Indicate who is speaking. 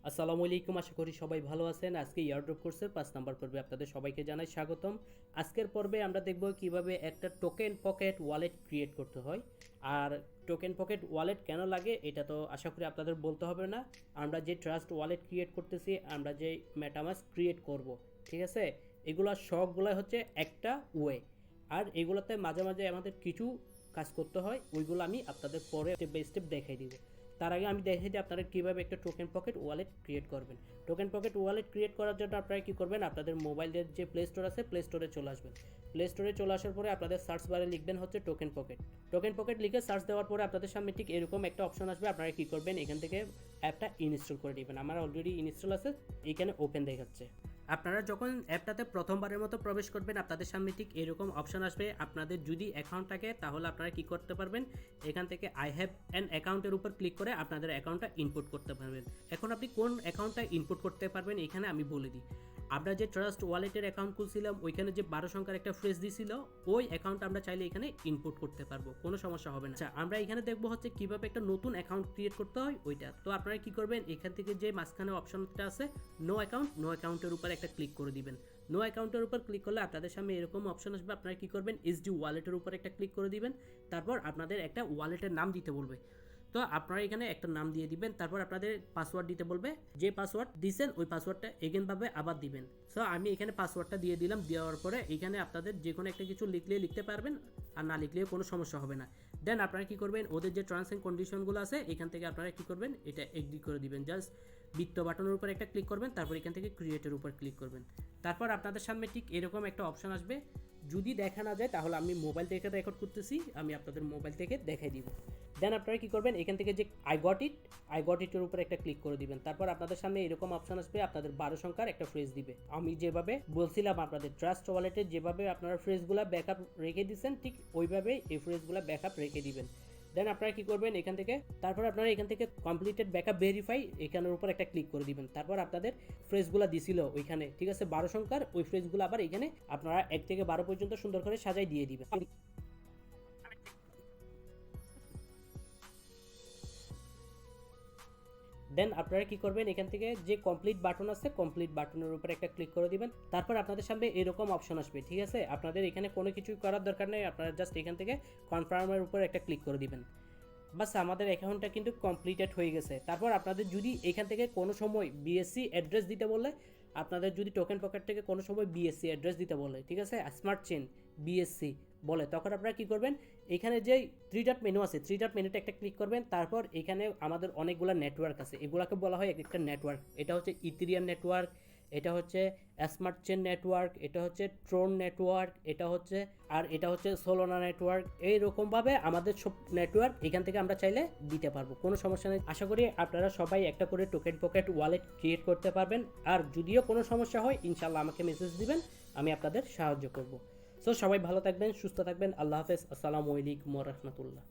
Speaker 1: আসসালামু আলাইকুম, আশা করি সবাই ভালো আছেন। আজকে এয়ারড্রপ কোর্সের 5 নাম্বার পর্বে আপনাদের সবাইকে জানাই স্বাগতম। আজকের পর্বে আমরা দেখব কিভাবে একটা টোকেন পকেট ওয়ালেট ক্রিয়েট করতে হয়। আর টোকেন পকেট ওয়ালেট কেন লাগে এটা তো আশা করি আপনাদের বলতে হবে না। আমরা যে ট্রাস্ট ওয়ালেট ক্রিয়েট করতেছি, আমরা যে মেটামাস্ক ক্রিয়েট করব, ঠিক আছে, এগুলো সবগুলো হচ্ছে একটা ওয়ে। আর এগুলোতে মাঝে মাঝে আমাদের কিছু কাজ করতে হয়, ওইগুলো আমি আপনাদের পরে স্টেপ বাই স্টেপ দেখাই দিব। তার আগে আমি দেখাই দিই আপনারা কীভাবে একটা টোকেন পকেট ওয়ালেট ক্রিয়েট করবেন। টোকেন পকেট ওয়ালেট ক্রিয়েট করার জন্য আপনারা কী করবেন, আপনাদের মোবাইলের যে প্লে স্টোর আছে, প্লে স্টোরে চলে আসবেন। প্লে স্টোরে চলে আসার পরে আপনাদের সার্চ বারে লিখবেন হচ্ছে টোকেন পকেট। টোকেন পকেট লিখে সার্চ দেওয়ার পরে আপনাদের সামনে ঠিক এরকম একটা অপশন আসবে। আপনারা কী করবেন, এখান থেকে অ্যাপটা ইনস্টল করে নেবেন। আমার অলরেডি ইনস্টল আছে, এখানে ওপেন দেখাচ্ছে। আপনারা যখন অ্যাপটাতে প্রথমবারের মতো প্রবেশ করবেন, আপনাদের সামনে ঠিক এরকম অপশন আসবে। আপনাদের যদি অ্যাকাউন্ট থাকে তাহলে আপনারা কি করতে পারবেন, এখান থেকে আই হ্যাভ অ্যান অ্যাকাউন্টের উপর ক্লিক করে আপনাদের অ্যাকাউন্টটা ইনপুট করতে পারবেন। এখন আপনি কোন অ্যাকাউন্টটা ইনপুট করতে পারবেন এখানে আমি বলে দিই। আমরা যে ট্রাস্ট ওয়ালেটের অ্যাকাউন্ট খুলছিলাম, ওইখানে যে 12 সংখ্যার একটা ফ্রেজ দিছিল, ওই অ্যাকাউন্ট আমরা চাইলে এখানে ইনপুট করতে পারবো, কোনো সমস্যা হবে না। আচ্ছা, আমরা এখানে দেখবো হচ্ছে কিভাবে একটা নতুন অ্যাকাউন্ট ক্রিয়েট করতে হয় ওইটা। তো আপনারা কি করবেন, এখান থেকে যে মাঝখানে অপশনটা আছে নো অ্যাকাউন্টের উপর একটা ক্লিক করে দিবেন। নো অ্যাকাউন্টের উপর ক্লিক করলে আপনাদের সামনে এরকম অপশন আসবে। আপনারা কি করবেন, এসডি ওয়ালেটের উপর একটা ক্লিক করে দিবেন। তারপর আপনাদের একটা ওয়ালেটের নাম দিতে বলবে। তো আপনারা এখানে একটা নাম দিয়ে দিবেন। তারপর আপনাদের পাসওয়ার্ড দিতে বলবে। যে পাসওয়ার্ড দিয়েছেন ওই পাসওয়ার্ডটা এগেনভাবে আবার দিবেন। সো আমি এখানে পাসওয়ার্ডটা দিয়ে দিলাম। দেওয়ার পরে এখানে আপনাদের যে কোনো একটা কিছু লিখতে পারবেন, আর না লিখলেও কোনো সমস্যা হবে না। দেন আপনারা কি করবেন, ওদের যে টার্মস অ্যান্ড কন্ডিশনগুলো আছে এখান থেকে আপনারা কি করবেন, এটা এগ্রি করে দিবেন। জাস্ট বৃত্ত বাটনের উপর একটা ক্লিক করবেন, তারপর এখান থেকে ক্রিয়েটের উপর ক্লিক করবেন। তারপর আপনাদের সামনে ঠিক এরকম একটা অপশন আসবে। যদি দেখা না যায় তাহলে আমি মোবাইল থেকে রেকর্ড করতেছি, আমি আপনাদের মোবাইল থেকে দেখাই দিব। দেন আপনারা কী করবেন, এখান থেকে যে আই গট ইটের উপর একটা ক্লিক করে দিবেন। তারপর আপনাদের সামনে এরকম অপশন আসবে, আপনাদের 12 সংখ্যার একটা ফ্রেজ দিবে। আমি যেভাবে বলছিলাম আপনাদের ট্রাস্ট ওয়ালেটে যেভাবে আপনারা ফ্রেজগুলো ব্যাকআপ রেখে দিচ্ছেন, ঠিক ওইভাবেই এই ফ্রেজগুলো ব্যাকআপ রেখে দিবেন। দেন আপনারা কি করবেন, এখান থেকে তারপর আপনারা এখান থেকে কমপ্লিটেড ব্যাকআপ ভেরিফাই এখানের উপর একটা ক্লিক করে দিবেন। তারপর আপনাদের ফ্রেজগুলো দিছিল ওইখানে, ঠিক আছে, 12 সংখ্যার ওই ফ্রেজগুলো আবার এখানে আপনারা 1 থেকে 12 পর্যন্ত সুন্দর করে সাজাই দিয়ে দিবেন। দেন আপনারা কি করবেন, এখান থেকে যে কমপ্লিট বাটন আছে, কমপ্লিট বাটনের উপর একটা ক্লিক করে দিবেন। তারপর আপনাদের সামনে এরকম অপশন আসবে, ঠিক আছে। আপনাদের এখানে কোনো কিছুই করার দরকার নেই, আপনারা জাস্ট এখান থেকে কনফার্মের উপর একটা ক্লিক করে দিবেন। বাস আমাদের অ্যাকাউন্টটা কিন্তু কমপ্লিটেড হয়ে গেছে। তারপর আপনাদের যদি এখান থেকে কোনো সময় বিএসসি অ্যাড্রেস দিতে বলে, আপনাদের যদি টোকেন পকেট থেকে কোনো সময় বিএসসি অ্যাড্রেস দিতে বলে, ঠিক আছে, স্মার্ট চেন বিএসসি বলে, তখন আপনারা কী করবেন, এখানে যে 3 ডট মেনু আছে, 3 ডট মেনুতে একটা ক্লিক করবেন। তারপর এখানে আমাদের অনেকগুলো নেটওয়ার্ক আছে, এগুলোকে বলা হয় এক একটা নেটওয়ার্ক। এটা হচ্ছে ইথেরিয়াম নেটওয়ার্ক, এটা হচ্ছে স্মার্ট চেন নেটওয়ার্ক, এটা হচ্ছে ট্রোন নেটওয়ার্ক, এটা হচ্ছে সোলোনা নেটওয়ার্ক। এইরকমভাবে আমাদের সব নেটওয়ার্ক এখান থেকে আমরা চাইলে দিতে পারবো, কোনো সমস্যা নেই। আশা করি আপনারা সবাই একটা করে টোকেন পকেট ওয়ালেট ক্রিয়েট করতে পারবেন। আর যদিও কোনো সমস্যা হয় ইনশাল্লাহ আমাকে মেসেজ দিবেন, আমি আপনাদের সাহায্য করব। সো সবাই ভালো থাকবেন, সুস্থ থাকবেন। আল্লাহ হাফেজ। আসসালামু আলাইকুম ওয়া রাহমাতুল্লাহ।